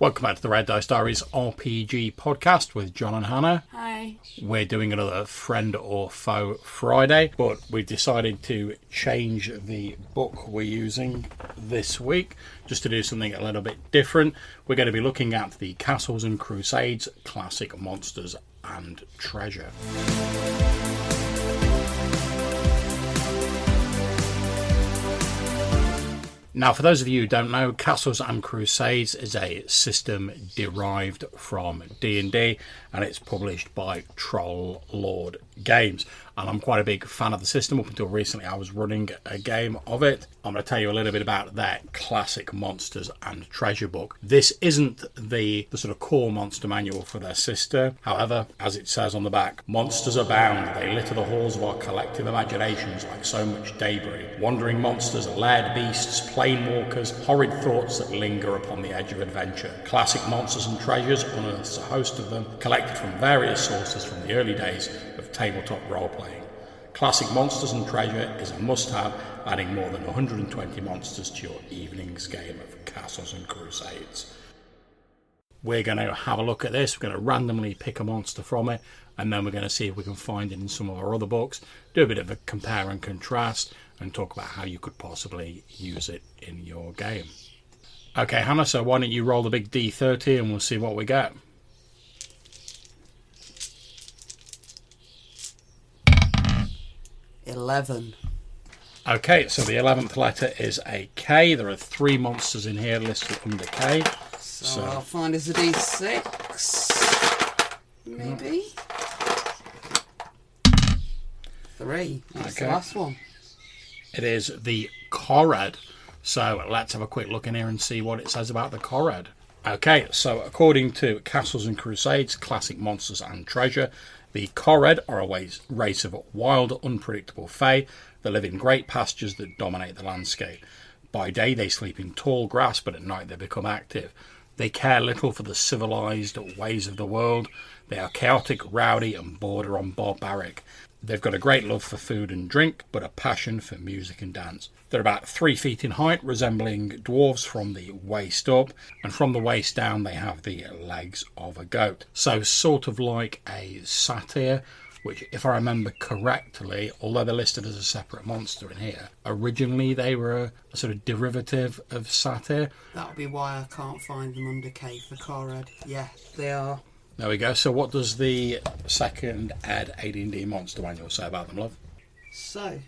Welcome back to the Red Dice Diaries RPG podcast with John and Hannah. Hi. We're doing another Friend or Foe Friday, but we decided to change the book we're using this week just to do something a little bit different. We're going to be looking at the Castles and Crusades Classic Monsters and Treasure. Now, for those of you who don't know, Castles and Crusades is a system derived from D&D, and it's published by Troll Lord Games. And I'm quite a big fan of the system. Up until recently, I was running a game of it. I'm going to tell you a little bit about their classic monsters and treasure book. This isn't the sort of core monster manual for their sister. However, as it says on the back, monsters abound. They litter the halls of our collective imaginations like so much debris. Wandering monsters, laird beasts, planewalkers, horrid thoughts that linger upon the edge of adventure. Classic monsters and treasures unearths a host of them, collected from various sources from the early days of tabletop role-playing. Classic Monsters and Treasure is a must-have, adding more than 120 monsters to your evening's game of Castles and Crusades. We're going to have a look at this. We're going to randomly pick a monster from it, and then we're going to see if we can find it in some of our other books, do a bit of a compare and contrast, and talk about how you could possibly use it in your game. Okay, Hannah, so why don't you roll the big D30 and we'll see what we get. 11. Okay, so the 11th letter is a K. There are 3 monsters in here listed under K. So I'll find us a D6. Maybe. 3. That's the last one. It is the Korred. So let's have a quick look in here and see what it says about the Korred. Okay, so according to Castles and Crusades, Classic Monsters and Treasure, the Korred are a race of wild, unpredictable fae that live in great pastures that dominate the landscape. By day they sleep in tall grass, but at night they become active. They care little for the civilized ways of the world. They are chaotic, rowdy, and border on barbaric. They've got a great love for food and drink, but a passion for music and dance. They're about 3 feet in height, resembling dwarves from the waist up, and from the waist down they have the legs of a goat. So sort of like a satyr, which, if I remember correctly, although they're listed as a separate monster in here, originally they were a sort of derivative of satyr. That'll be why I can't find them under K for Korred. Yeah, they are. There we go. So what does the second ed AD&D monster manual say about them, love? So,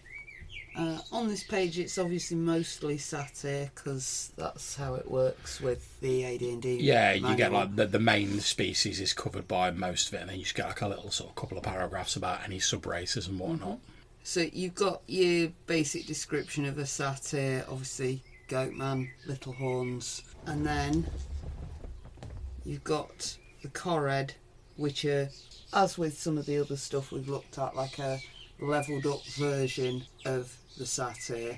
on this page it's obviously mostly Satyr, because that's how it works with the AD&D Yeah, manual. you get like the main species is covered by most of it, and then you just get like a little sort of couple of paragraphs about any sub-races and whatnot. Mm-hmm. So you've got your basic description of a Satyr, obviously goatman, little horns, and then you've got the Korred, which are, as with some of the other stuff we've looked at, like a levelled up version of the Satyr.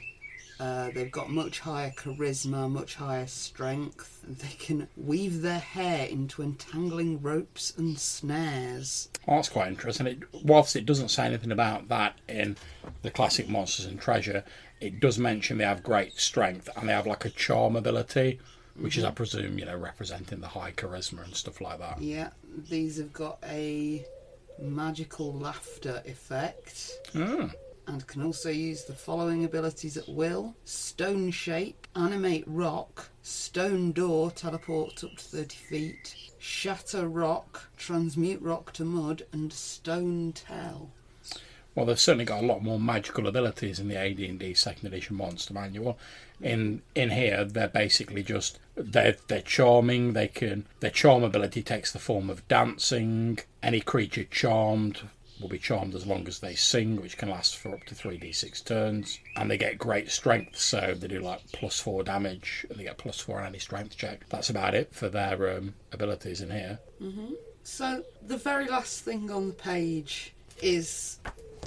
They've got much higher charisma, much higher strength. They can weave their hair into entangling ropes and snares. Well, that's quite interesting. Whilst it doesn't say anything about that in the Classic Monsters and Treasure, it does mention they have great strength and they have like a charm ability, which is, I presume, representing the high charisma and stuff like that. Yeah, these have got a magical laughter effect. And can also use the following abilities at will: stone shape, animate rock, stone door, teleports up to 30 feet, shatter rock, transmute rock to mud, and stone tell. Well, they've certainly got a lot more magical abilities in the AD&D Second Edition Monster Manual. In here, they're basically just they're charming. Their charm ability takes the form of dancing. Any creature charmed will be charmed as long as they sing, which can last for up to 3d6 turns. And they get great strength, so they do like +4 damage, and they get +4 on any strength check. That's about it for their abilities in here. Mm-hmm. So the very last thing on the page is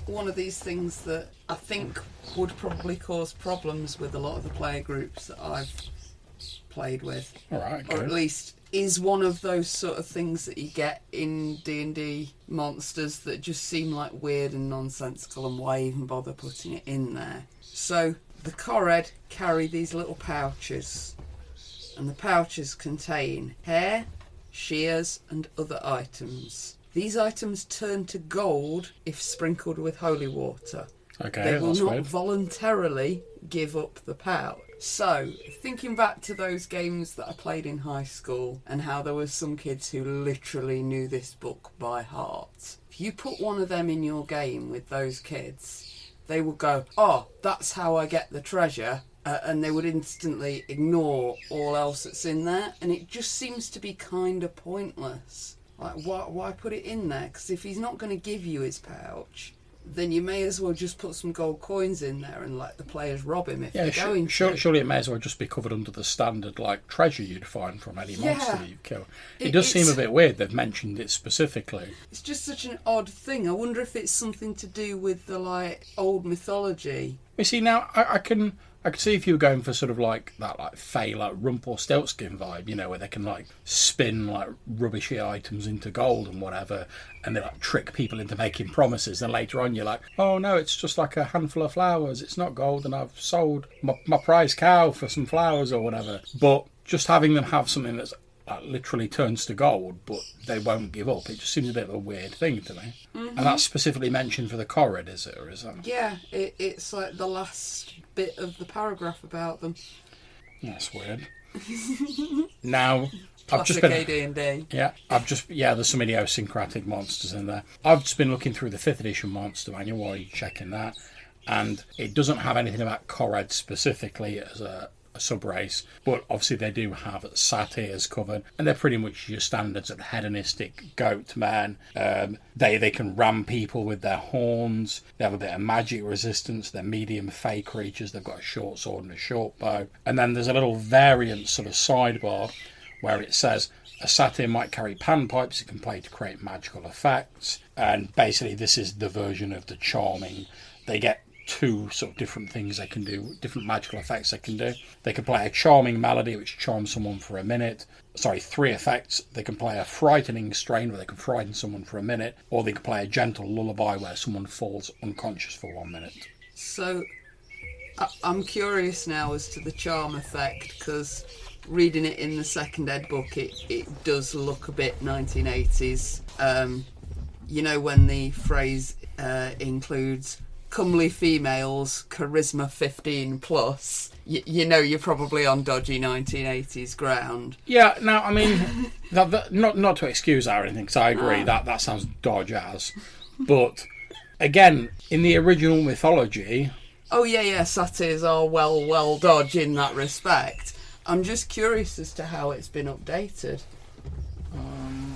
one of these things that I think would probably cause problems with a lot of the player groups that I've played with. All right, okay. Or at least is one of those sort of things that you get in D&D monsters that just seem like weird and nonsensical, and why even bother putting it in there? So the Korred carry these little pouches and the pouches contain hair, shears and other items. These items turn to gold if sprinkled with holy water. Okay, they will that's not weird. voluntarily give up the pouch. So, thinking back to those games that I played in high school and how there were some kids who literally knew this book by heart. If you put one of them in your game with those kids, they would go, oh, that's how I get the treasure. And they would instantly ignore all else that's in there. And it just seems to be kind of pointless. Like, why put it in there? Because if he's not going to give you his pouch, then you may as well just put some gold coins in there and let the players rob him if they're going to. Surely it may as well just be covered under the standard like treasure you'd find from any monster that you kill. It does seem a bit weird they've mentioned it specifically. It's just such an odd thing. I wonder if it's something to do with the like old mythology. You see, now I can see if you were going for sort of like that like Fey like Rumpelstiltskin vibe, you know, where they can like spin like rubbishy items into gold and whatever, and they like trick people into making promises, and later on you're like, oh no, it's just like a handful of flowers, it's not gold, and I've sold my prize cow for some flowers or whatever. But just having them have something that's literally turns to gold, but they won't give up. It just seems a bit of a weird thing to me. And that's specifically mentioned for the Korred, is it, or is that? Yeah, it's like the last bit of the paragraph about them. That's weird. Now, I've just Classic been AD&D. there's some idiosyncratic monsters in there. I've just been looking through the 5th edition monster manual while you're checking that, and it doesn't have anything about Korred specifically as a sub-race, but obviously they do have Satyrs covered, and they're pretty much your standards of hedonistic goat men. They can ram people with their horns, they have a bit of magic resistance, they're medium fey creatures, they've got a short sword and a short bow. And then there's a little variant sort of sidebar where it says a satyr might carry panpipes it can play to create magical effects, and basically this is the version of the charming. They get 2 sort of different things they can do, different magical effects they can do. They can play a charming melody which charms someone for a minute. 3 effects. They can play a frightening strain where they can frighten someone for a minute, or they can play a gentle lullaby where someone falls unconscious for 1 minute. So I'm curious now as to the charm effect, because reading it in the 2nd ed book it does look a bit 1980s. You know, when the phrase includes comely females, charisma 15 plus, you know you're probably on dodgy 1980s ground. Yeah, now, I mean, not to excuse that or anything, because I agree, that sounds dodge as. But, again, in the original mythology... Oh, yeah, satyrs are well dodge in that respect. I'm just curious as to how it's been updated.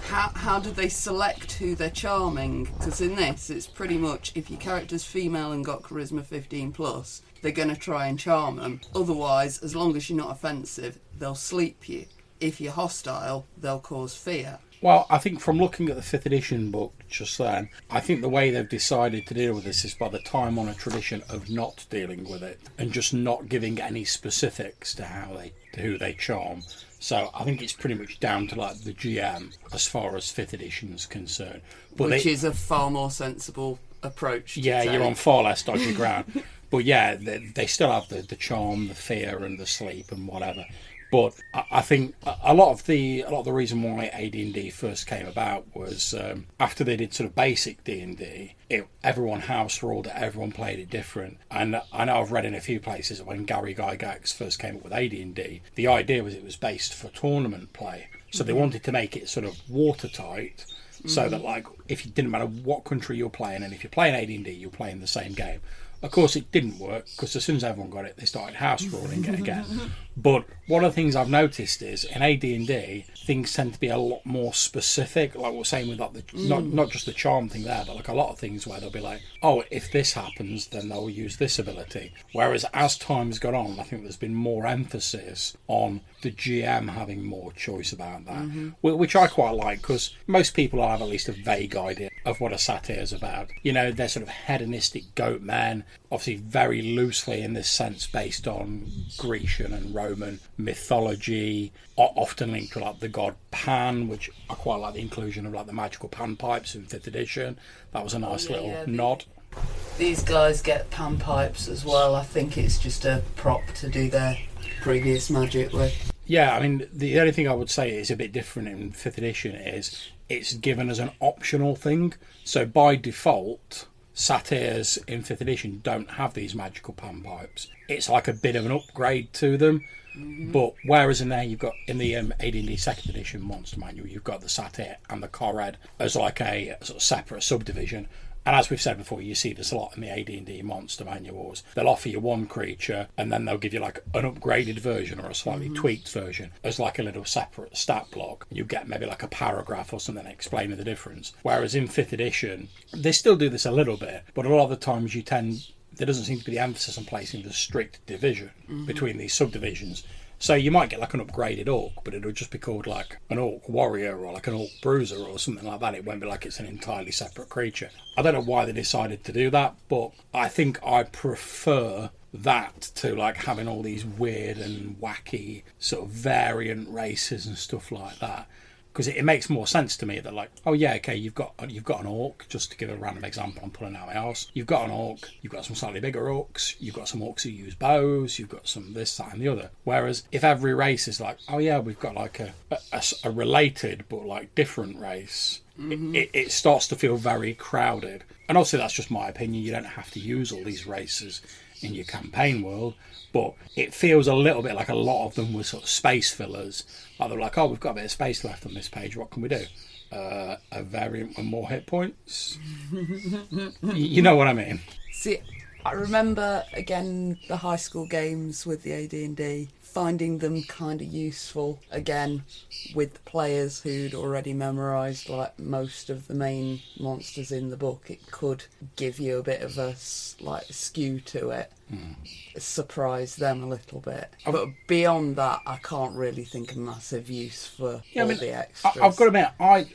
How do they select who they're charming? Because in this, it's pretty much, if your character's female and got charisma 15 plus, they're going to try and charm them. Otherwise, as long as you're not offensive, they'll sleep you. If you're hostile, they'll cause fear. Well, I think from looking at the 5th edition book just then, I think the way they've decided to deal with this is by the time-honoured tradition of not dealing with it and just not giving any specifics to who they charm. So I think it's pretty much down to like the GM as far as 5th edition is concerned. But which is a far more sensible approach. You're on far less dodgy ground. But yeah, they still have the charm, the fear, and the sleep and whatever. But I think a lot of the reason why AD&D first came about was after they did sort of basic D&D, everyone house ruled it, everyone played it different. And I know I've read in a few places that when Gary Gygax first came up with AD&D, the idea was it was based for tournament play. So they wanted to make it sort of watertight, so that like if it didn't matter what country you're playing, and if you're playing AD&D, you're playing the same game. Of course, it didn't work, because as soon as everyone got it, they started house ruling it again. But one of the things I've noticed is in AD&D, things tend to be a lot more specific. Like we're saying with like not just the charm thing there, but like a lot of things where they'll be like, oh, if this happens, then they'll use this ability. Whereas as time's gone on, I think there's been more emphasis on the GM having more choice about that, which I quite like, because most people have at least a vague idea of what a satyr is about. You know, they're sort of hedonistic goat men, obviously very loosely in this sense based on Grecian and Roman mythology, often linked to like the god Pan, which I quite like the inclusion of like the magical panpipes in 5th edition. That was a nice little nod. These guys get panpipes as well. I think it's just a prop to do their previous magic with. Yeah, I mean, the only thing I would say is a bit different in 5th edition is it's given as an optional thing. So by default, Satyrs in 5th edition don't have these magical panpipes. It's like a bit of an upgrade to them. But whereas in there you've got, in the AD&D 2nd edition monster manual, you've got the Satyr and the Korred as like a sort of separate subdivision. And as we've said before, you see this a lot in the AD&D monster manuals. They'll offer you one creature and then they'll give you like an upgraded version or a slightly tweaked version as like a little separate stat block. You get maybe like a paragraph or something explaining the difference. Whereas in 5th edition, they still do this a little bit, but a lot of the times there doesn't seem to be the emphasis on placing the strict division between these subdivisions. So you might get like an upgraded orc, but it'll just be called like an orc warrior or like an orc bruiser or something like that. It won't be like it's an entirely separate creature. I don't know why they decided to do that, but I think I prefer that to like having all these weird and wacky sort of variant races and stuff like that. Because it makes more sense to me that like, oh yeah, okay, you've got an orc, just to give a random example, I'm pulling out my arse. You've got an orc, you've got some slightly bigger orcs, you've got some orcs who use bows, you've got some this, that and the other. Whereas if every race is like, oh yeah, we've got like a related but like different race, it starts to feel very crowded. And obviously that's just my opinion, you don't have to use all these races in your campaign world, but it feels a little bit like a lot of them were sort of space fillers. Like they're like, oh, we've got a bit of space left on this page, what can we do? A variant with more hit points? You know what I mean? See, I remember, again, the high school games with the AD&D, finding them kind of useful, again, with the players who'd already memorised like most of the main monsters in the book. It could give you a bit of a like skew to it, surprise them a little bit. But beyond that, I can't really think of massive use for the extras. I've got to admit,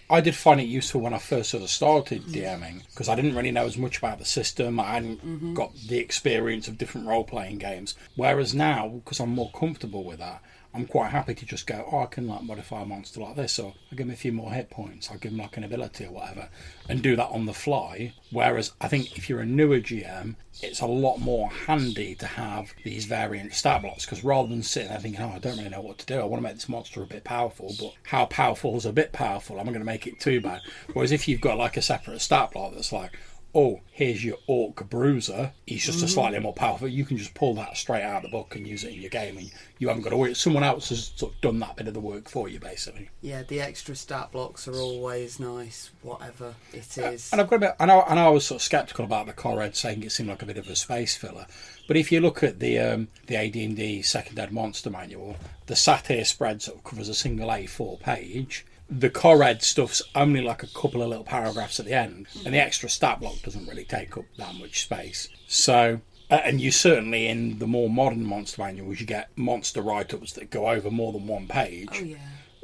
I did find it useful when I first sort of started DMing, because I didn't really know as much about the system. I hadn't got the experience of different role-playing games. Whereas now, because I'm more comfortable with that, I'm quite happy to just go, oh, I can like modify a monster like this, or I'll give him a few more hit points, I'll give him like an ability or whatever, and do that on the fly. Whereas I think if you're a newer GM, it's a lot more handy to have these variant stat blocks, because rather than sitting there thinking, oh, I don't really know what to do, I want to make this monster a bit powerful, but how powerful is a bit powerful? I'm going to make it too bad. Whereas if you've got like a separate stat block that's like, oh, here's your orc bruiser, he's just a slightly more powerful, you can just pull that straight out of the book and use it in your game, and you haven't got to worry. Someone else has sort of done that bit of the work for you, basically. Yeah, the extra stat blocks are always nice, whatever it is. And I've got a bit, I was sort of sceptical about the Korred, saying it seemed like a bit of a space filler. But if you look at the AD&D Second Ed Monster Manual, the Satyr spread sort of covers a single A4 page. The Korred stuff's only like a couple of little paragraphs at the end, and the extra stat block doesn't really take up that much space. So, and you certainly, in the more modern monster manuals, you get monster write-ups that go over more than one page. Oh, yeah.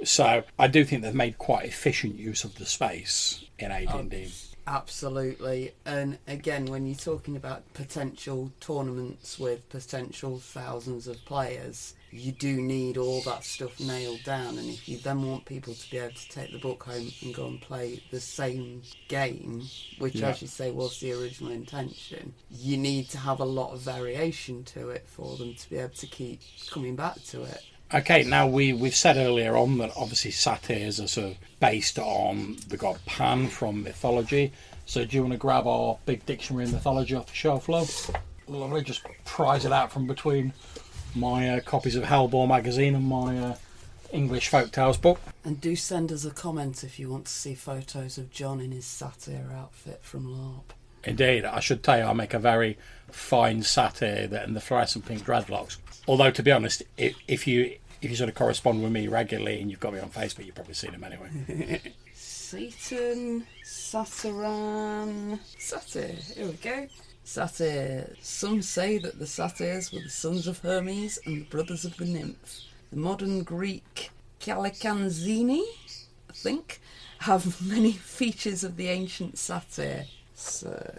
So I do think they've made quite efficient use of the space in AD&D. Absolutely. And again, when you're talking about potential tournaments with potential thousands of players, you do need all that stuff nailed down. And if you then want people to be able to take the book home and go and play the same game, which, as you say, was the original intention, you need to have a lot of variation to it for them to be able to keep coming back to it. Okay, now we've said earlier on that obviously Satyrs are sort of based on the god Pan from mythology. So do you want to grab our big dictionary of mythology off the shelf, love? Lovely, just prise it out from between my copies of Hellbore magazine and my English Folktales book. And do send us a comment if you want to see photos of John in his Satyr outfit from LARP. Indeed, I should tell you, I make a very fine Satyr in the fluorescent pink dreadlocks. Although, to be honest, if you sort of correspond with me regularly and you've got me on Facebook, you've probably seen him anyway. Satan, Satyran, Satyr, here we go. Satyr. Some say that the Satyrs were the sons of Hermes and the brothers of the nymph. The modern Greek Calicanzini, I think, have many features of the ancient Satyr. So,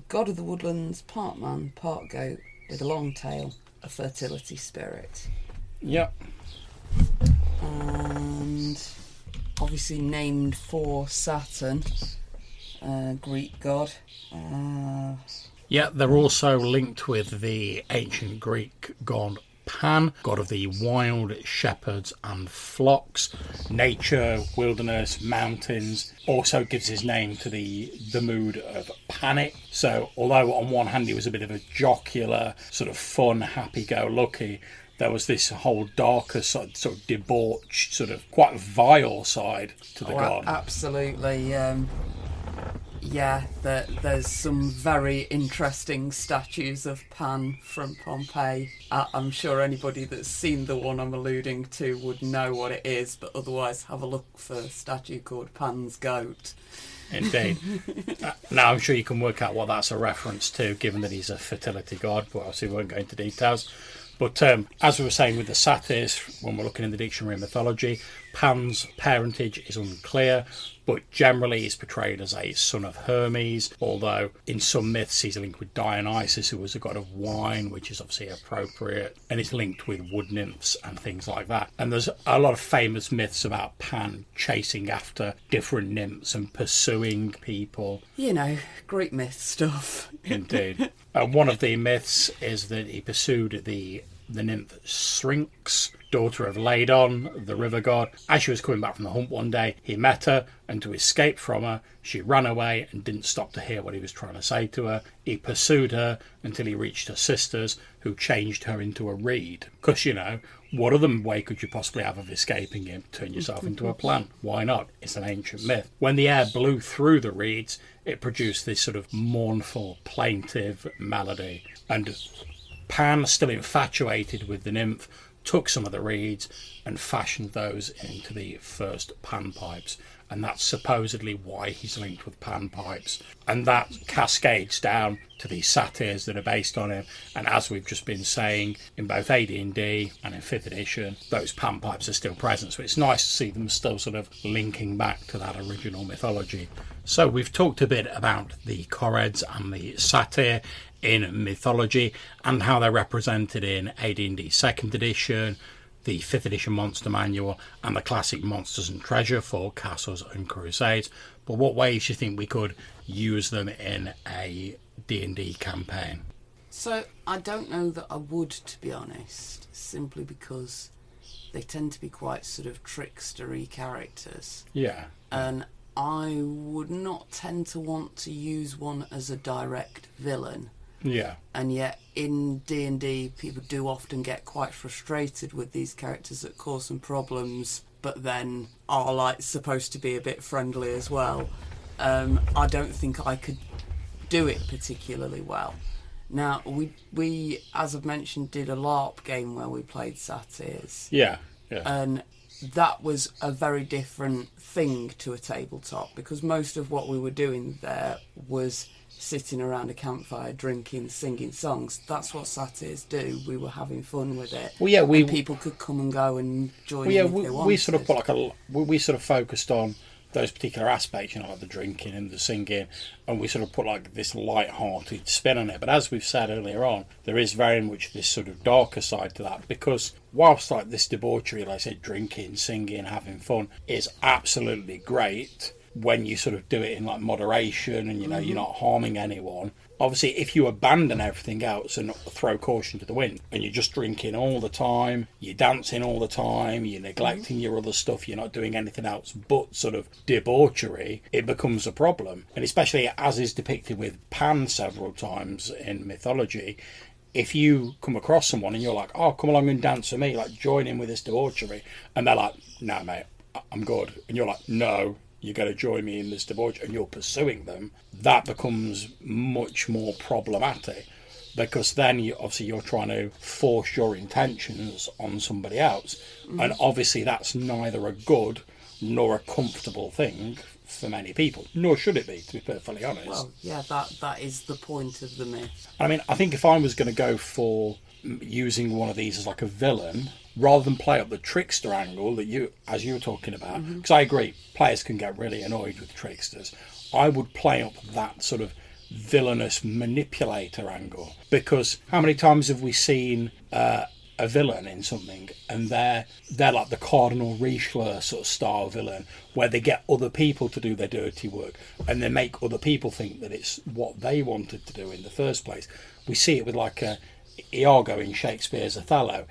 god of the woodlands, part man, part goat, with a long tail, a fertility spirit. Yep. And obviously named for Saturn, Greek god. Yeah, they're also linked with the ancient Greek god Pan, god of the wild, shepherds and flocks, nature, wilderness, mountains. Also gives his name to the mood of panic. So although on one hand he was a bit of a jocular, sort of fun, happy-go-lucky, there was this whole darker sort of debauched, sort of quite vile side to the god. Absolutely. There's some very interesting statues of Pan from Pompeii. I'm sure anybody that's seen the one I'm alluding to would know what it is, but otherwise have a look for a statue called Pan's Goat. Indeed. Now I'm sure you can work out what that's a reference to, given that he's a fertility god, but obviously we won't go into details. But as we were saying with the Satyrs, when we're looking in the dictionary of mythology, Pan's parentage is unclear, but generally he's portrayed as a son of Hermes, although in some myths he's linked with Dionysus, who was a god of wine, which is obviously appropriate, and he's linked with wood nymphs and things like that. And there's a lot of famous myths about Pan chasing after different nymphs and pursuing people. You know, Greek myth stuff. Indeed. One of the myths is that he pursued the nymph Syrinx, daughter of Ladon, the river god. As she was coming back from the hunt one day, he met her, and to escape from her, she ran away and didn't stop to hear what he was trying to say to her. He pursued her until he reached her sisters, who changed her into a reed. Because, you know, what other way could you possibly have of escaping him? Turn yourself into a plant. Why not? It's an ancient myth. When the air blew through the reeds, it produced this sort of mournful, plaintive melody. And Pan, still infatuated with the nymph, took some of the reeds and fashioned those into the first panpipes. And that's supposedly why he's linked with panpipes. And that cascades down to the satyrs that are based on him. And as we've just been saying, in both AD&D and in 5th edition, those panpipes are still present. So it's nice to see them still sort of linking back to that original mythology. So we've talked a bit about the Korreds and the Satyr in mythology and how they're represented in AD&D 2nd edition, the 5th edition monster manual, and the classic Monsters and Treasure for Castles and Crusades. But what ways do you think we could use them in a D&D campaign? So I don't know that I would, to be honest, simply because they tend to be quite sort of trickstery characters. Yeah. And I would not tend to want to use one as a direct villain. Yeah. And yet in D&D people do often get quite frustrated with these characters that cause some problems but then are like supposed to be a bit friendly as well. I don't think I could do it particularly well. Now we as I've mentioned did a LARP game where we played Satyrs. Yeah. And that was a very different thing to a tabletop because most of what we were doing there was sitting around a campfire, drinking, singing songs. That's what Satyrs do. We were having fun with it. Well, yeah, and people could come and go and join in if they wanted. We sort of put we sort of focused on those particular aspects, you know, like the drinking and the singing, and we sort of put like this light-hearted spin on it. But as we've said earlier on, there is very much this sort of darker side to that, because whilst like this debauchery, like I said, drinking, singing, having fun, is absolutely great when you sort of do it in like moderation and, you know, you're not harming anyone. Obviously, if you abandon everything else and throw caution to the wind and you're just drinking all the time, you're dancing all the time, you're neglecting your other stuff, you're not doing anything else but sort of debauchery, it becomes a problem. And especially as is depicted with Pan several times in mythology, if you come across someone and you're like, oh, come along and dance with me, like join in with this debauchery, and they're like, no, mate, I'm good. And you're like, no, you're going to join me in this debauch, and you're pursuing them, that becomes much more problematic, because then you're trying to force your intentions on somebody else, and obviously that's neither a good nor a comfortable thing for many people, nor should it be, to be perfectly honest. Well, yeah, that is the point of the myth. I mean, I think if I was going to go for using one of these as like a villain, rather than play up the trickster angle that you were talking about, because I agree, players can get really annoyed with tricksters, I would play up that sort of villainous manipulator angle, because how many times have we seen a villain in something and they're like the Cardinal Richelieu sort of style villain, where they get other people to do their dirty work and they make other people think that it's what they wanted to do in the first place. We see it with like Iago in Shakespeare's Othello.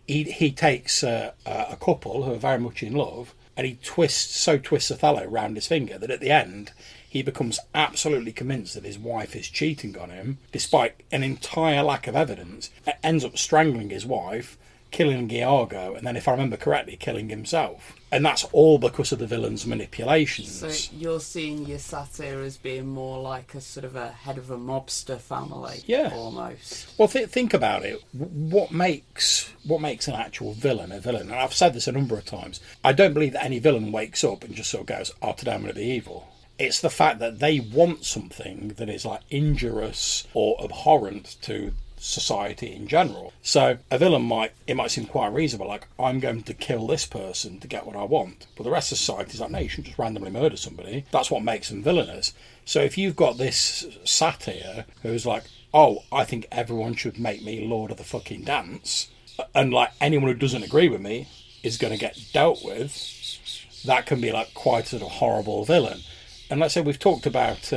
He takes a couple who are very much in love, and he twists Othello round his finger that at the end he becomes absolutely convinced that his wife is cheating on him, despite an entire lack of evidence. Ends up strangling his wife, killing Iago, and then, if I remember correctly, killing himself. And that's all because of the villain's manipulations. So you're seeing your Satyr as being more like a sort of a head of a mobster family, yeah, almost. Well, think about it. What makes an actual villain a villain? And I've said this a number of times. I don't believe that any villain wakes up and just sort of goes, "Oh, today I'm going to be evil." It's the fact that they want something that is like injurious or abhorrent to society in general. So a villain might seem quite reasonable, like, I'm going to kill this person to get what I want, but the rest of society is like, no, you shouldn't just randomly murder somebody. That's what makes them villainous. So if you've got this Satyr who's like, oh, I think everyone should make me Lord of the fucking Dance, and like anyone who doesn't agree with me is going to get dealt with, that can be like quite a sort of horrible villain. And let's say we've talked about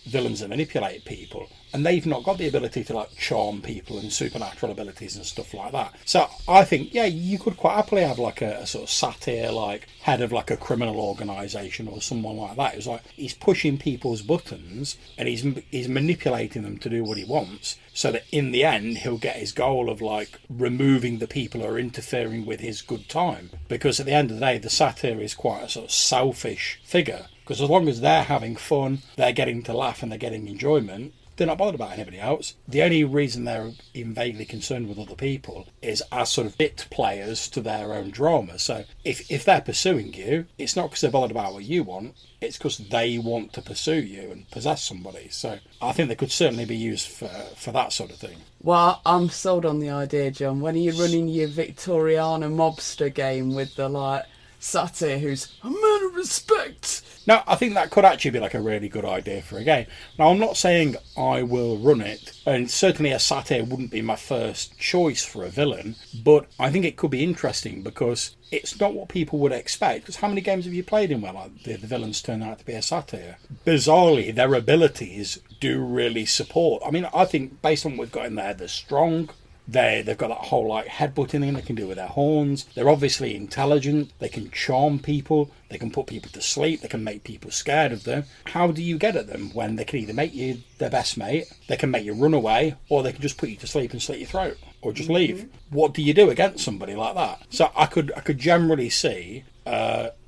villains that manipulate people, and they've not got the ability to like charm people and supernatural abilities and stuff like that. So I think, yeah, you could quite happily have like a sort of Satyr, like head of like a criminal organisation or someone like that. It's like he's pushing people's buttons and he's manipulating them to do what he wants, so that in the end he'll get his goal of like removing the people who are interfering with his good time. Because at the end of the day, the Satyr is quite a sort of selfish figure. Because as long as they're having fun, they're getting to laugh and they're getting enjoyment, they're not bothered about anybody else. The only reason they're even vaguely concerned with other people is as sort of bit players to their own drama. So if they're pursuing you, it's not because they're bothered about what you want, it's because they want to pursue you and possess somebody. So I think they could certainly be used for that sort of thing. Well, I'm sold on the idea, John. When are you running your Victoriana mobster game with the like Satyr who's a man of respect? No, I think that could actually be like a really good idea for a game. Now, I'm not saying I will run it, and certainly a Satyr wouldn't be my first choice for a villain, but I think it could be interesting because it's not what people would expect. Because how many games have you played in where like, the villains turn out to be a Satyr? Bizarrely, their abilities do really support. I mean, I think based on what we've got in there, they're strong. They've got that whole like headbutting thing they can do with their horns. They're obviously intelligent. They can charm people. They can put people to sleep. They can make people scared of them. How do you get at them when they can either make you their best mate, they can make you run away, or they can just put you to sleep and slit your throat, or just leave? What do you do against somebody like that? So I could generally see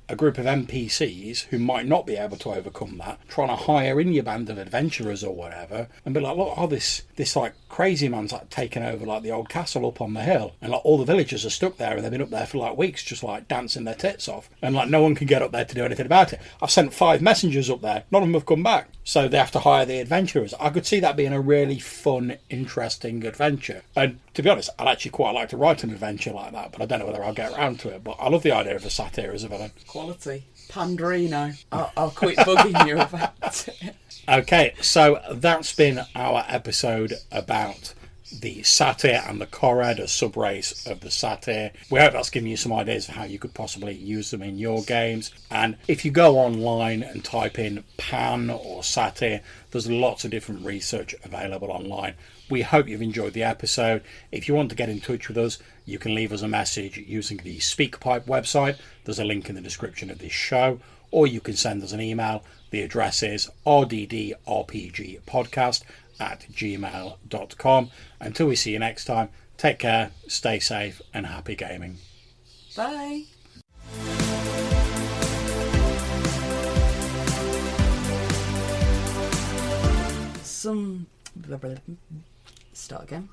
a group of NPCs who might not be able to overcome that, trying to hire in your band of adventurers or whatever, and be like, look, oh, this like crazy man's like taken over like the old castle up on the hill, and like all the villagers are stuck there, and they've been up there for like weeks just like dancing their tits off, and like no one can get up there to do anything about it. I've sent 5 messengers up there, none of them have come back, so they have to hire the adventurers. I could see that being a really fun, interesting adventure. And to be honest, I'd actually quite like to write an adventure like that, but I don't know whether I'll get around to it. But I love the idea of a Satyr as a villain. Quality. Pandrino. I'll quit bugging you about it. Okay, so that's been our episode about the Satyr and the Korred, a sub-race of the Satyr. We hope that's given you some ideas of how you could possibly use them in your games. And if you go online and type in Pan or Satyr, there's lots of different research available online. We hope you've enjoyed the episode. If you want to get in touch with us, you can leave us a message using the SpeakPipe website. There's a link in the description of this show. Or you can send us an email. The address is rddrpgpodcast@gmail.com. Until we see you next time, take care, stay safe, and happy gaming. Bye. Start again.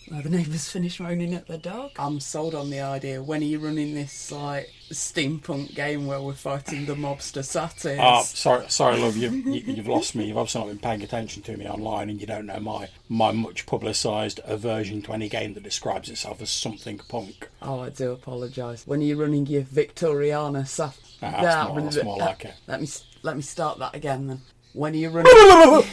Oh, the neighbours finished moaning at the dog. I'm sold on the idea. When are you running this like steampunk game where we're fighting the mobster Satyrs? Oh, sorry, love, you've lost me. You've obviously not been paying attention to me online, and you don't know my much publicised aversion to any game that describes itself as something punk. Oh, I do apologise. When are you running your Victoriana Satyr? That's more like it. Let me start that again then. When are you running?